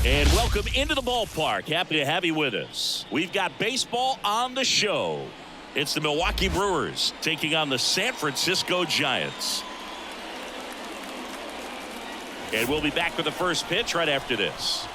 And welcome into the ballpark. Happy to have you with us. We've got baseball on the show. It's the Milwaukee Brewers taking on the San Francisco Giants. And we'll be back with the first pitch right after this.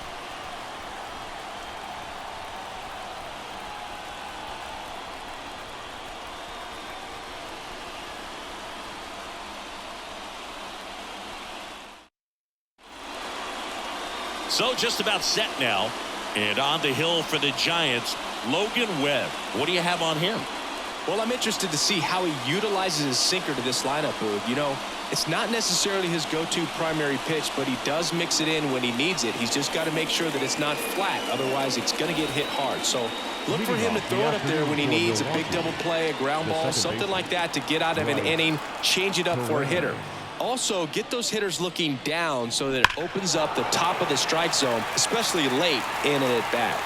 So just about set now. And on the hill for the Giants, Logan Webb. What do you have on him? Well, I'm interested to see how he utilizes his sinker to this lineup, Boog. You know, it's not necessarily his go-to primary pitch, but he does mix it in when he needs it. He's just got to make sure that it's not flat. Otherwise, it's going to get hit hard. So look for him to throw it up there when he needs a big double play, a ground ball, something like that to get out of an inning, change it up for a hitter. Also, get those hitters looking down so that it opens up the top of the strike zone, especially late in an at-bat.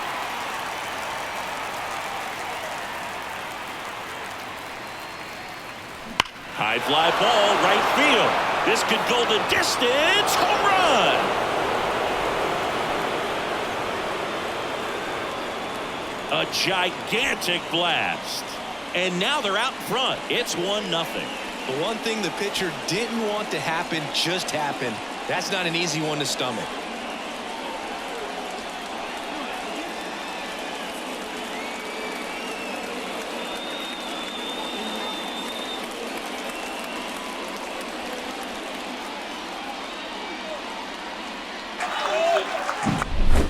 High fly ball, right field. This could go the distance. Home run. A gigantic blast. And now they're out in front. It's 1-0. The one thing the pitcher didn't want to happen just happened. That's not an easy one to stomach.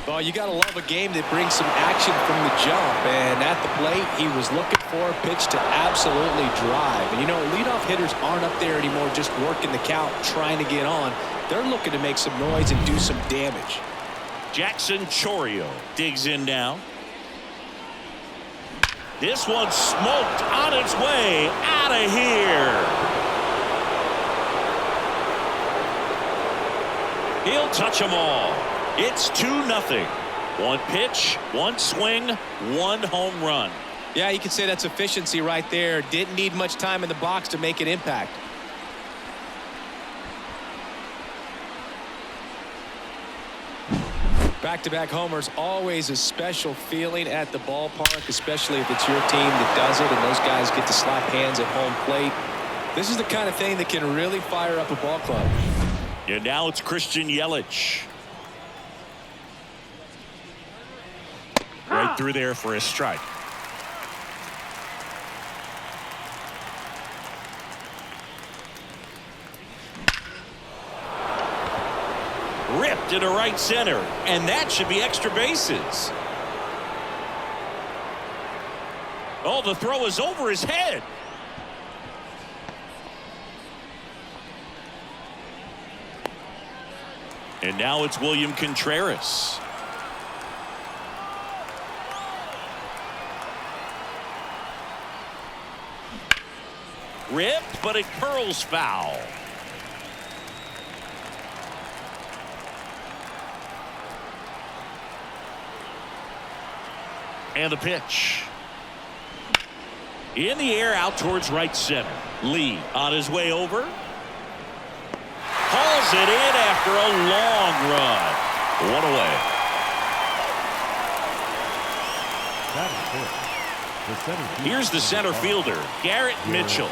Well, you got to love a game that brings some action from the jump. And at the plate, he was looking for a pitch to absolutely drive. And, you know, leadoff hitters aren't up there anymore just working the count, trying to get on. They're looking to make some noise and do some damage. Jackson Chourio digs in now. This one's smoked on its way out of here. He'll touch them all. It's 2-0. One pitch, one swing, one home run. Yeah, you could say that's efficiency right there. Didn't need much time in the box to make an impact. Back-to-back homers, always a special feeling at the ballpark, especially if it's your team that does it and those guys get to slap hands at home plate. This is the kind of thing that can really fire up a ball club. And now it's Christian Yelich. Right through there for a strike. Ripped into right center, and that should be extra bases. Oh, the throw is over his head. And now it's William Contreras. Ripped, but it curls foul. And the pitch. In the air out towards right center. Lee on his way over. Hauls it in after a long run. One away. Here's the center fielder, Garrett Mitchell.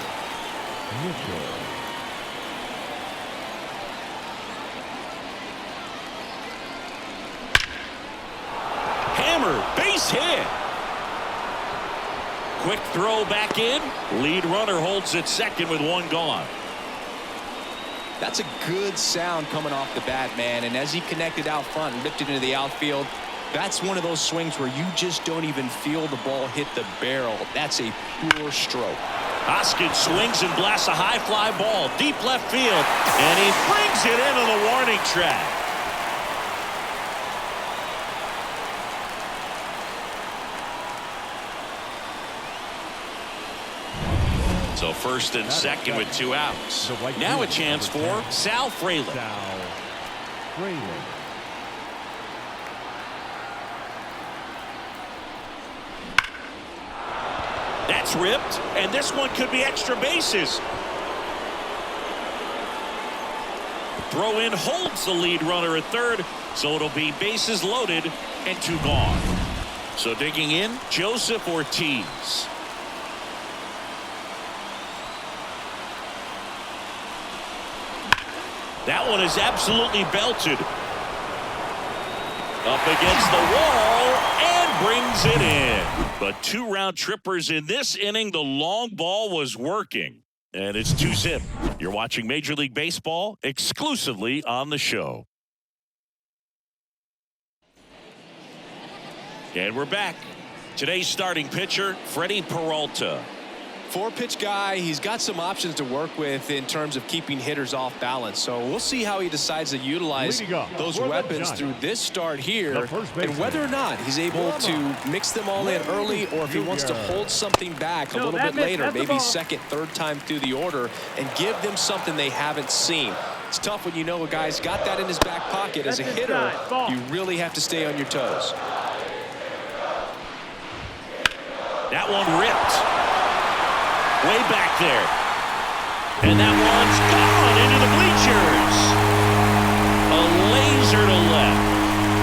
Hammer, base hit. Quick throw back in. Lead runner holds at second with one gone. That's a good sound coming off the bat, man. And as he connected out front and ripped it into the outfield, that's one of those swings where you just don't even feel the ball hit the barrel. That's a pure stroke. Hoskins swings and blasts a high fly ball deep left field, and he brings it into the warning track. So first and second with 2 outs. Now a chance for Sal Frelick. That's ripped, and this one could be extra bases. throw in holds the lead runner at third, so it'll be bases loaded and 2 gone. So digging in, Joseph Ortiz. That one is absolutely belted. Up against the wall and brings it in. But 2 round trippers in this inning. The long ball was working. And it's 2-zip. You're watching Major League Baseball exclusively on the show. And we're back. Today's starting pitcher, Freddie Peralta. 4-pitch guy. He's got some options to work with in terms of keeping hitters off balance. So we'll see how he decides to utilize those weapons through this start here, and whether or not he's able to mix them all in early, or if he wants to hold something back a little bit later, maybe second, third time through the order, and give them something they haven't seen. It's tough when you know a guy's got that in his back pocket. As a hitter, you really have to stay on your toes. That one ripped. Way back there. And that one's gone into the bleachers. A laser to left.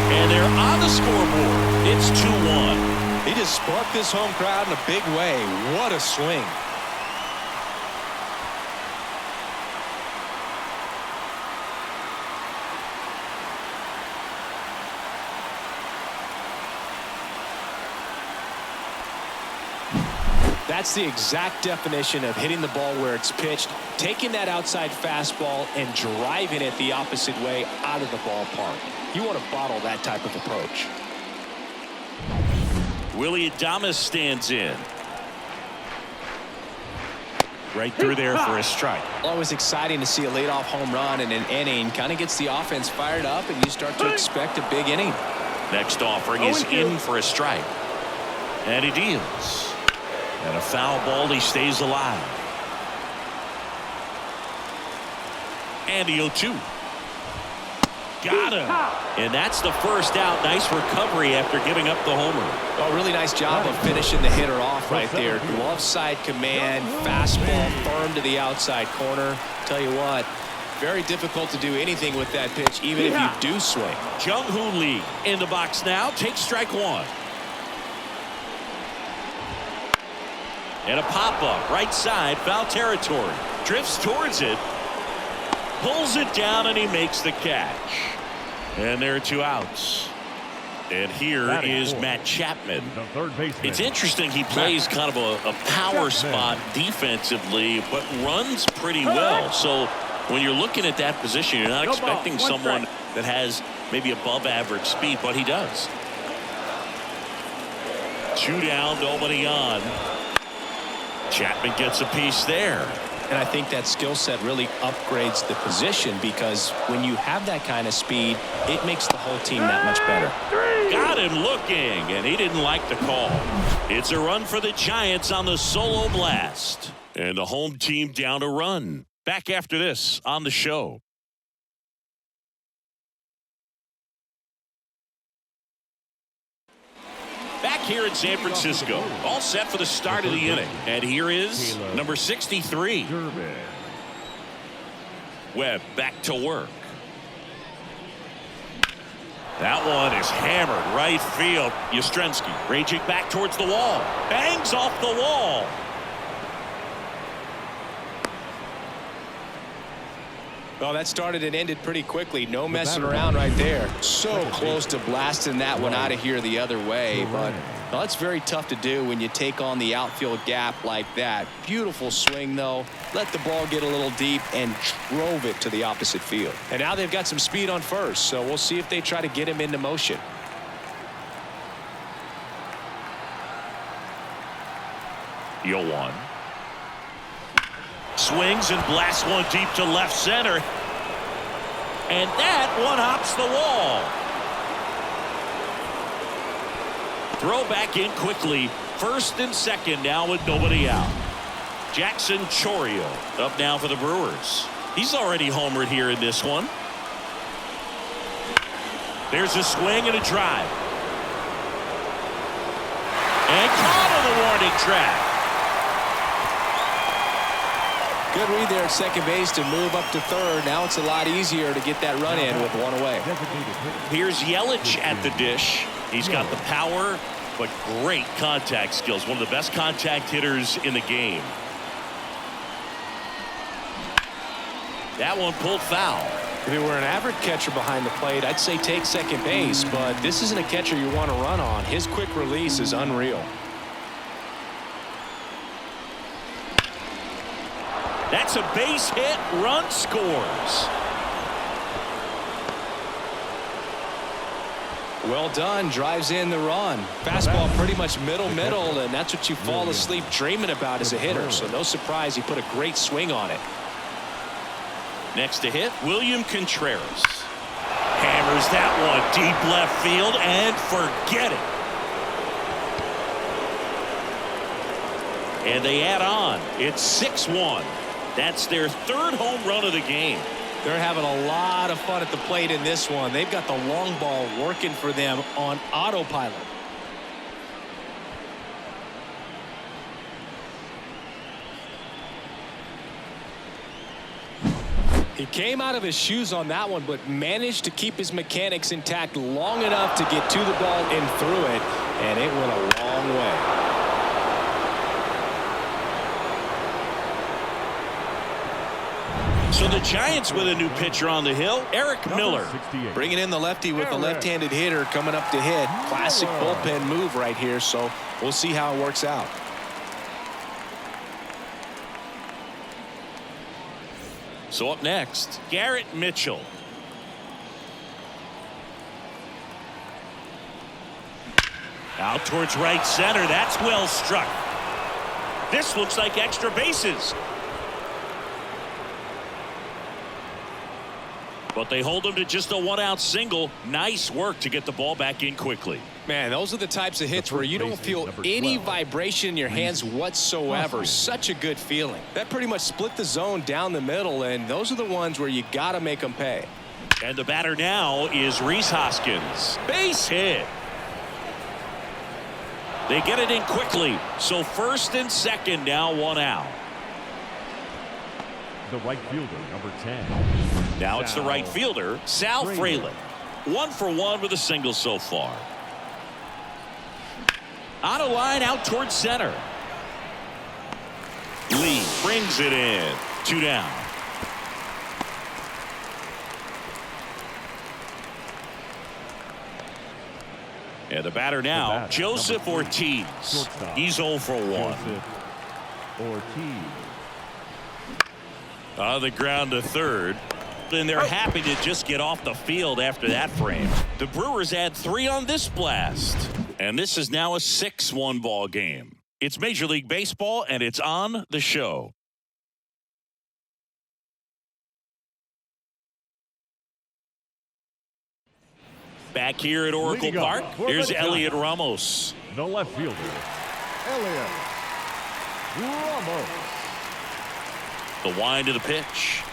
And they're on the scoreboard. It's 2-1. He just sparked this home crowd in a big way. What a swing. That's the exact definition of hitting the ball where it's pitched, taking that outside fastball and driving it the opposite way out of the ballpark. You want to bottle that type of approach. Willie Adames stands in. Right through there for a strike. Always exciting to see a leadoff home run in an inning. Kind of gets the offense fired up, and you start to expect a big inning. Next offering is in for a strike. And he deals. And a foul ball, he stays alive. And the 0-2. Got him. And that's the first out. Nice recovery after giving up the homer. Oh, really nice job of finishing the hitter off right there. Glove side command, fastball firm to the outside corner. Tell you what, very difficult to do anything with that pitch, even if you do swing. Jung-Hoo Lee in the box now. Takes strike 1. And a pop-up, right side, foul territory. Drifts towards it. Pulls it down, and he makes the catch. And there are 2 outs. And here is Matt Chapman. It's interesting, he plays kind of a power spot defensively, but runs pretty well. So when you're looking at that position, you're not expecting someone that has maybe above average speed, but he does. 2 down, nobody on. Chapman gets a piece there. And I think that skill set really upgrades the position, because when you have that kind of speed, it makes the whole team that much better. Got him looking, and he didn't like the call. It's a run for the Giants on the solo blast. And the home team down a run. Back after this on the show. Back here in San Francisco, all set for the start of the inning. And here is number 63. Webb back to work. That one is hammered right field. Yastrzemski raging back towards the wall. Bangs off the wall. Well, that started and ended pretty quickly. No messing around right there. So close to blasting that one out of here the other way. But well, it's very tough to do when you take on the outfield gap like that. Beautiful swing, though. Let the ball get a little deep and drove it to the opposite field. And now they've got some speed on first, so we'll see if they try to get him into motion. The 0-1. Swings and blasts one deep to left center. And that one hops the wall. Throw back in quickly. First and second now with nobody out. Jackson Chourio up now for the Brewers. He's already homered here in this one. There's a swing and a drive. And caught on the warning track. Good read there at second base to move up to third. Now it's a lot easier to get that run in with one away. Here's Yelich at the dish. He's got the power, but great contact skills. One of the best contact hitters in the game. That one pulled foul. If it were an average catcher behind the plate, I'd say take second base, but this isn't a catcher you want to run on. His quick release is unreal. That's a base hit. Run scores. Well done. Drives in the run. Fastball pretty much middle, and that's what you fall asleep dreaming about as a hitter. So no surprise he put a great swing on it. Next to hit, William Contreras. Hammers that one deep left field and forget it. And they add on. It's 6-1. That's their third home run of the game. They're having a lot of fun at the plate in this one. They've got the long ball working for them on autopilot. He came out of his shoes on that one, but managed to keep his mechanics intact long enough to get to the ball and through it, and it went a long way. So the Giants with a new pitcher on the hill, Eric Miller. Bringing in the lefty with the left-handed hitter coming up to hit. Classic bullpen move right here, so we'll see how it works out. So up next, Garrett Mitchell. Out towards right center. That's well struck. This looks like extra bases. But they hold him to just a one-out single. Nice work to get the ball back in quickly. Man, those are the types of hits where you don't feel any vibration in your hands whatsoever. Such a good feeling. That pretty much split the zone down the middle, and those are the ones where you got to make them pay. And the batter now is Rhys Hoskins. Base hit. They get it in quickly. So first and second, now one out. The right fielder, number 10. Now it's the right fielder, Sal Frelick. 1 for 1 with a single so far. On a line out towards center. Lee brings it in. 2 down. And the batter now, Joseph Ortiz. He's 0 for 1. Ortiz. On the ground to third. And they're happy to just get off the field after that frame. The Brewers add 3 on this blast. And this is now a 6-1 ball game. It's Major League Baseball, and it's on the show. Back here at Oracle Park, here's Elliot Ramos. The left fielder, Elliot Ramos. The wind of the pitch.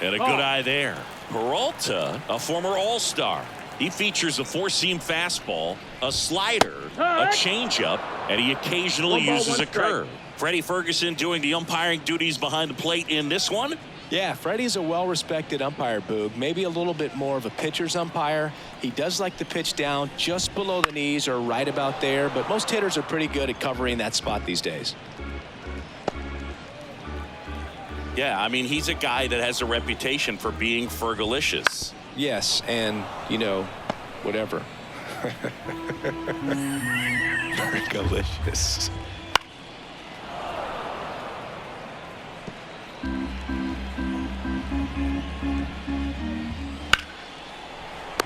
And a good eye there. Peralta, a former All-Star. He features a 4-seam fastball, a slider, a changeup, and he occasionally uses a curve. Freddie Ferguson doing the umpiring duties behind the plate in this one. Yeah, Freddie's a well-respected umpire, Boog. Maybe a little bit more of a pitcher's umpire. He does like the pitch down just below the knees or right about there, but most hitters are pretty good at covering that spot these days. Yeah, I mean, he's a guy that has a reputation for being Fergalicious. Yes, and, you know, whatever. Fergalicious.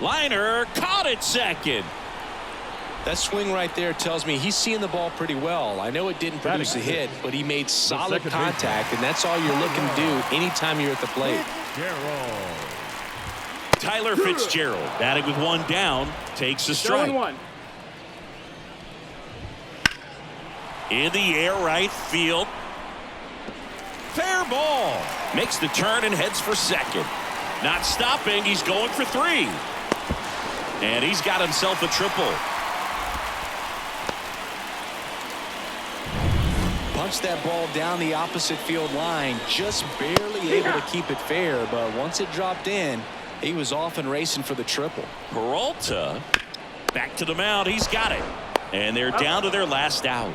Liner caught at second. That swing right there tells me he's seeing the ball pretty well. I know it didn't produce a hit, but he made solid contact, and that's all you're looking to do anytime you're at the plate. Tyler Fitzgerald, batting with 1 down, takes a strike. In the air, right field. Fair ball. Makes the turn and heads for second. Not stopping. He's going for 3. And he's got himself a triple. Launched that ball down the opposite field line, just barely able to keep it fair, but once it dropped in, he was off and racing for the triple. Peralta back to the mound. He's got it. And they're down to their last out.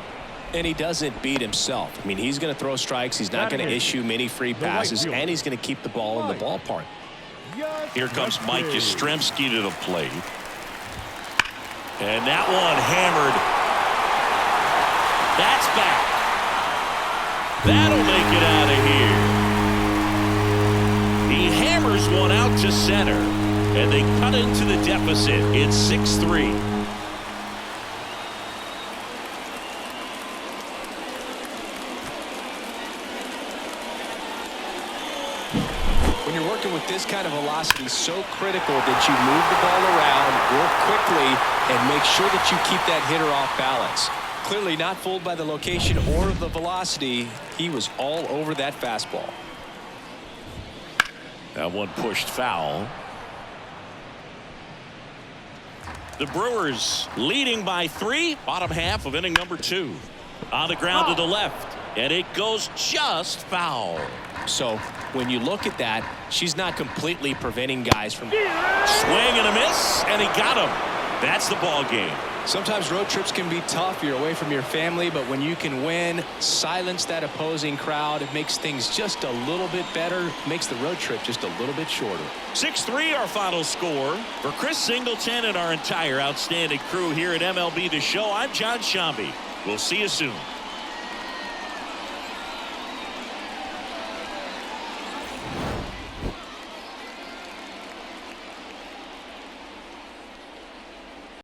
And he doesn't beat himself. I mean, he's going to throw strikes. He's not going to issue many free passes, and he's going to keep the ball in the ballpark. Here comes Mike Yastrzemski to the plate. And that one hammered. That's back. That'll make it out of here. He hammers one out to center, and they cut into the deficit. It's 6-3. When you're working with this kind of velocity, so critical that you move the ball around, work quickly, and make sure that you keep that hitter off balance. Clearly not fooled by the location or the velocity. He was all over that fastball. That one pushed foul. The Brewers leading by 3, bottom half of inning number 2. On the ground to the left, and it goes just foul. So when you look at that, she's not completely preventing guys from swing and a miss, and he got him. That's the ball game. Sometimes road trips can be tough. You're away from your family, but when you can win, silence that opposing crowd, it makes things just a little bit better, makes the road trip just a little bit shorter. 6-3 our final score. For Chris Singleton and our entire outstanding crew here at MLB The Show, I'm John Shambi. We'll see you soon.